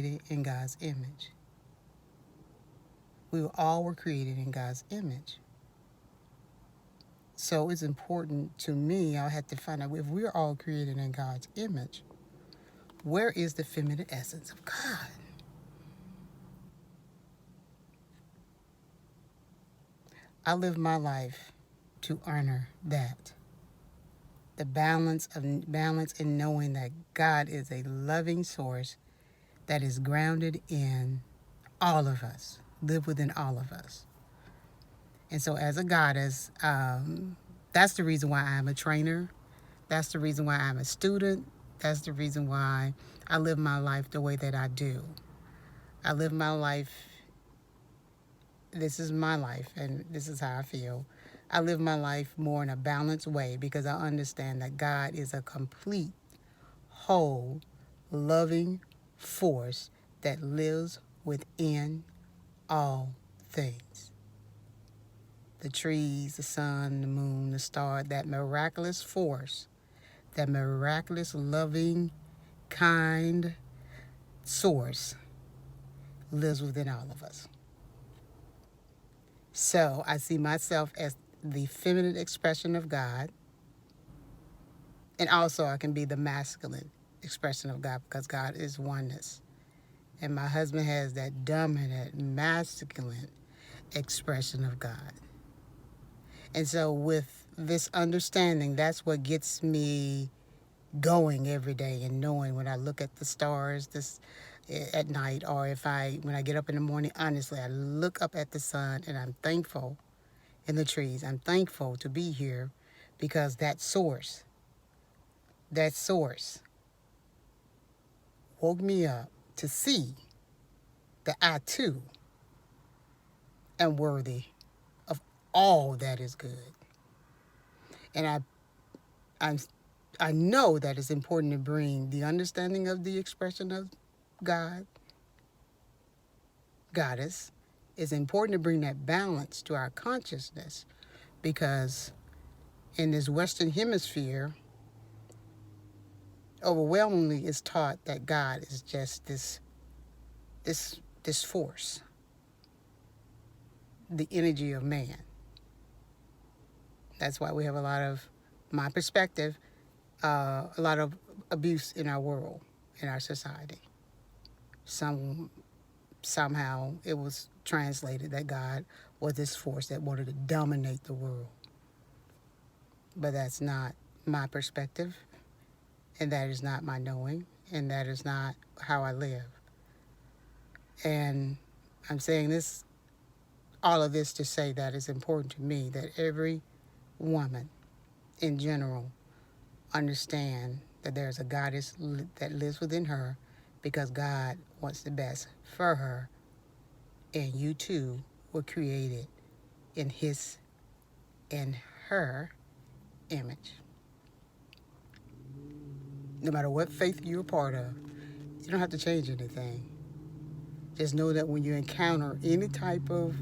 in God's image. We all were created in God's image. So it's important to me, I had to find out if we're all created in God's image, where is the feminine essence of God? I live my life to honor that. The balance in knowing that God is a loving source that is grounded in all of us, live within all of us. And so as a goddess, that's the reason why I'm a trainer. That's the reason why I'm a student. That's the reason why I live my life the way that I do. I live my life, this is my life, and this is how I feel. I live my life more in a balanced way because I understand that God is a complete, whole, loving force that lives within all things. The trees, the sun, the moon, the star, that miraculous force, that miraculous, loving, kind source lives within all of us. So I see myself as the feminine expression of God, and also I can be the masculine expression of God because God is oneness. And my husband has that dominant, masculine expression of God. And so with this understanding, that's what gets me going every day and knowing when I look at the stars at night, or when I get up in the morning, honestly, I look up at the sun and I'm thankful in the trees. I'm thankful to be here because that source woke me up to see that I too am worthy of all that is good. And I know that it's important to bring the understanding of the expression of God, goddess. It's important to bring that balance to our consciousness because in this Western hemisphere, overwhelmingly it's taught that God is just this force, the energy of man. That's why we have my perspective, a lot of abuse in our world, in our society. Somehow it was translated that God was this force that wanted to dominate the world. But that's not my perspective, and that is not my knowing, and that is not how I live. And I'm saying all of this to say that it's important to me that every woman in general understand that there's a goddess that lives within her because God wants the best for her, and you too were created in her image. No matter what faith you're a part of, you don't have to change anything. Just know that when you encounter any type of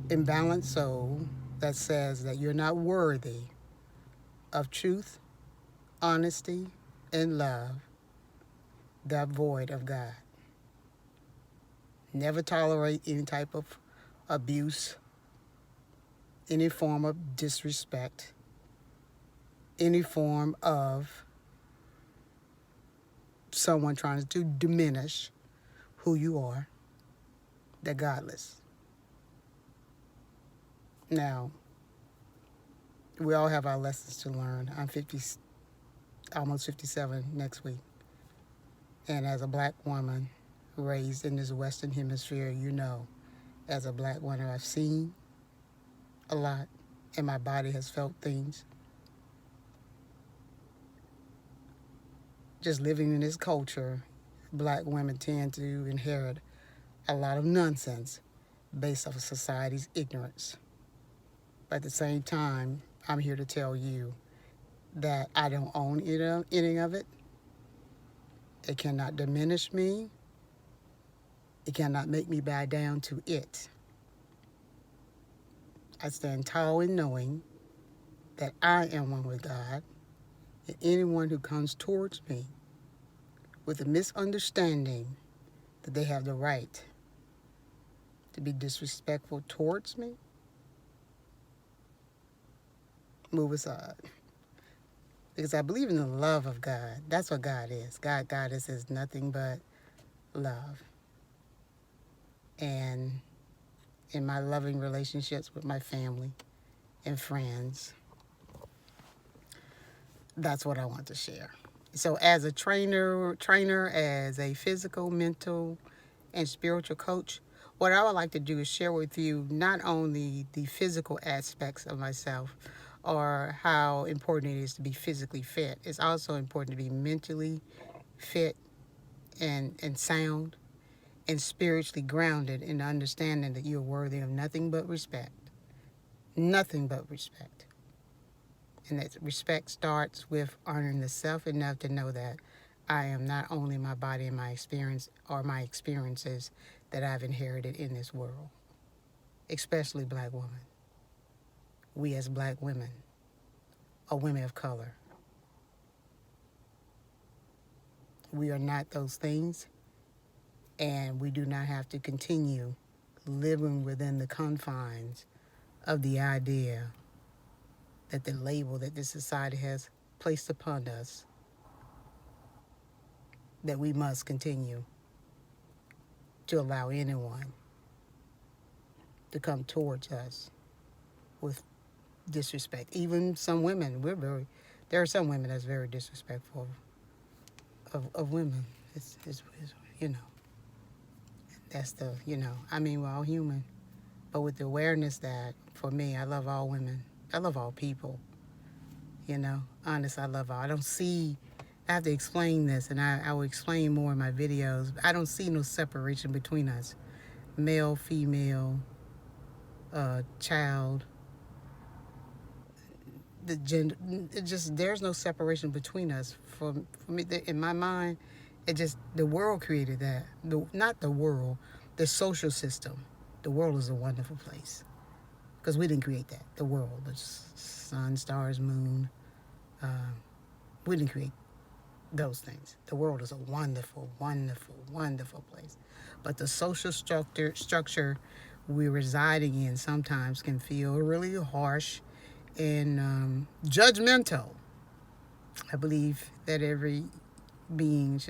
imbalanced soul that says that you're not worthy of truth, honesty, and love, they're void of God. Never tolerate any type of abuse, any form of disrespect, any form of someone trying to diminish who you are. They're godless. Now, we all have our lessons to learn. I'm almost 57 next week. And as a black woman raised in this Western hemisphere, as a black woman, I've seen a lot and my body has felt things. Just living in this culture, black women tend to inherit a lot of nonsense based off of society's ignorance. But at the same time, I'm here to tell you that I don't own any of it. It cannot diminish me. It cannot make me bow down to it. I stand tall in knowing that I am one with God, and anyone who comes towards me with a misunderstanding that they have the right to be disrespectful towards me, move aside. Because I believe in the love of God. That's what God is. God is nothing but love. And in my loving relationships with my family and friends, that's what I want to share. So as a trainer, as a physical, mental, and spiritual coach, what I would like to do is share with you not only the physical aspects of myself or how important it is to be physically fit. It's also important to be mentally fit and sound and spiritually grounded in the understanding that you're worthy of nothing but respect. Nothing but respect. And that respect starts with honoring the self enough to know that I am not only my body and my experience or my experiences that I've inherited in this world, especially black women. We as black women or women of color, we are not those things, and we do not have to continue living within the confines of the idea that the label that this society has placed upon us, that we must continue to allow anyone to come towards us with disrespect. Even some women, there are some women that's very disrespectful of women. It's, you know, that's I mean, we're all human. But with the awareness that, for me, I love all women. I love all people, Honest, I love all. I have to explain this, and I will explain more in my videos. I don't see no separation between us. Male, female, child, the gender, there's no separation between us. For me, in my mind, the world created that. Not the world, the social system. The world is a wonderful place because we didn't create that. The world, the sun, stars, moon, we didn't create those things. The world is a wonderful, wonderful, wonderful place. But the social structure we're residing in sometimes can feel really harsh and judgmental. I believe that every being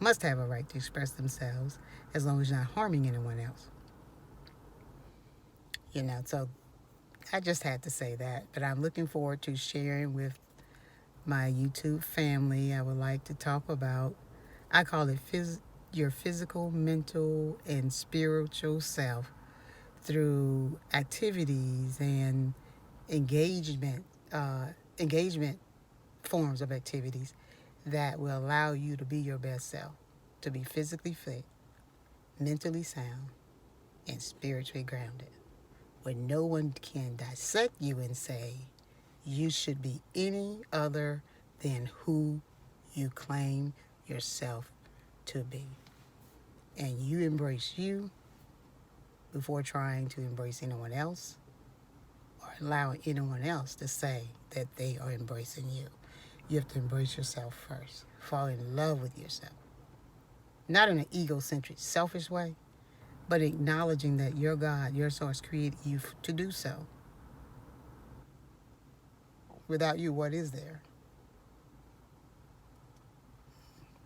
must have a right to express themselves as long as you're not harming anyone else. So I just had to say that. But I'm looking forward to sharing with my YouTube family. I would like to talk about, I call it your physical, mental, and spiritual self through activities and engagement forms of activities that will allow you to be your best self, to be physically fit, mentally sound, and spiritually grounded, where no one can dissect you and say you should be any other than who you claim yourself to be. And you embrace you before trying to embrace anyone else or allowing anyone else to say that they are embracing you. You have to embrace yourself first. Fall in love with yourself. Not in an egocentric, selfish way, but acknowledging that your God, your source, created you to do so. Without you, what is there?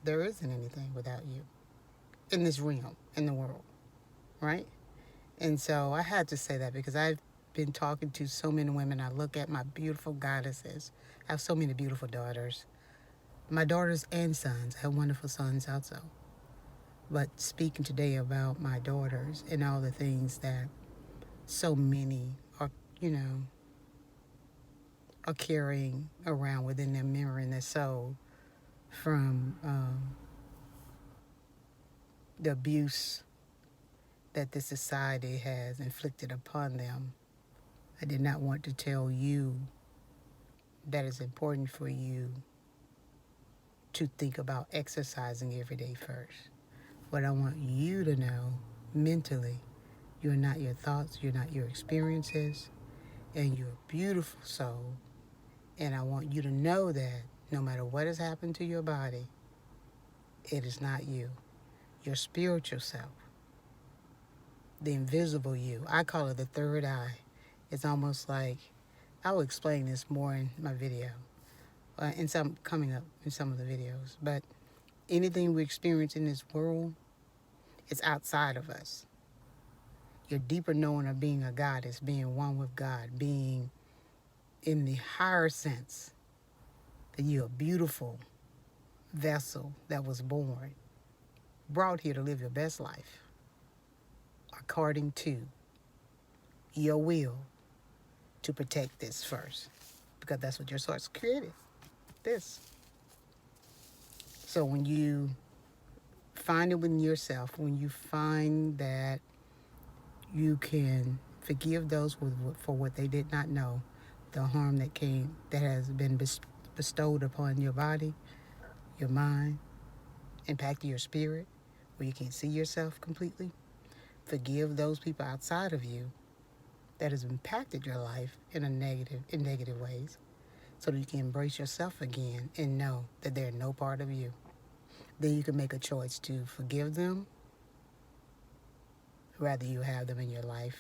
There isn't anything without you in this realm, in the world, right? And so I had to say that because I've been talking to so many women. I look at my beautiful goddesses. I have so many beautiful daughters. My daughters and sons. I have wonderful sons also. But speaking today about my daughters and all the things that so many are, are carrying around within their memory and their soul from the abuse that this society has inflicted upon them. I did not want to tell you that it's important for you to think about exercising every day first. But I want you to know mentally, you're not your thoughts, you're not your experiences, and you're a beautiful soul. And I want you to know that no matter what has happened to your body, it is not you. your spiritual self, the invisible you. I call it the third eye. It's almost like, I will explain this more in my video, in some coming up in some of the videos. But anything we experience in this world is outside of us. Your deeper knowing of being a goddess, being one with God, being in the higher sense that you're a beautiful vessel that was born, brought here to live your best life according to your will, to protect this first, because that's what your source created, this. So when you find it within yourself, when you find that you can forgive those for what they did not know, the harm that has been bestowed upon your body, your mind, impacting your spirit, where you can't see yourself completely. Forgive those people outside of you that has impacted your life in negative ways, so that you can embrace yourself again and know that they're no part of you. Then you can make a choice to forgive them, rather you have them in your life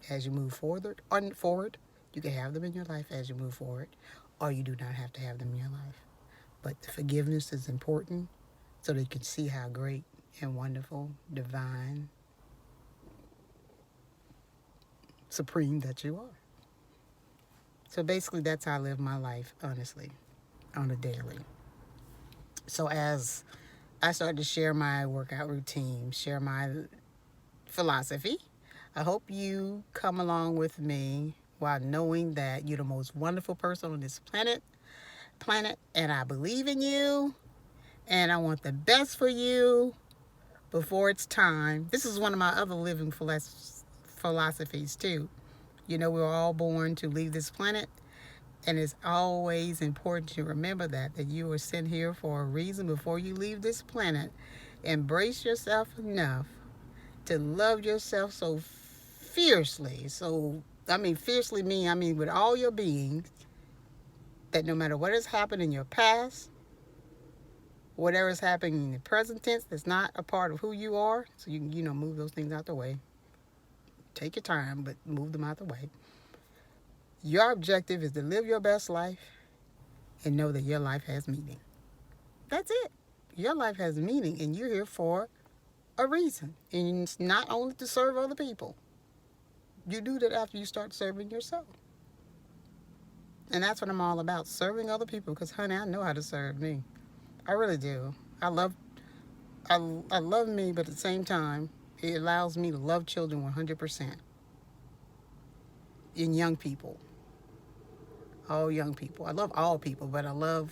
as you move forward. You can have them in your life as you move forward, or you do not have to have them in your life. But the forgiveness is important, so that you can see how great and wonderful, divine, supreme that you are. So basically, that's how I live my life, honestly, on a daily. So as I started to share my workout routine, share my philosophy, I hope you come along with me while knowing that you're the most wonderful person on this planet, and I believe in you, and I want the best for you before it's time. This is one of my other living philosophies too. You know, we're all born to leave this planet, and it's always important to remember that you were sent here for a reason. Before you leave this planet, embrace yourself enough to love yourself so fiercely. Fiercely mean with all your being, that no matter what has happened in your past, whatever is happening in the present tense that's not a part of who you are, so you can, move those things out the way. Take your time, but move them out the way. Your objective is to live your best life and know that your life has meaning. That's it. Your life has meaning, and you're here for a reason. And it's not only to serve other people. You do that after you start serving yourself. And that's what I'm all about, serving other people, because, honey, I know how to serve me. I really do. I love me, but at the same time, it allows me to love children 100%. In young people. All young people. I love all people, but I love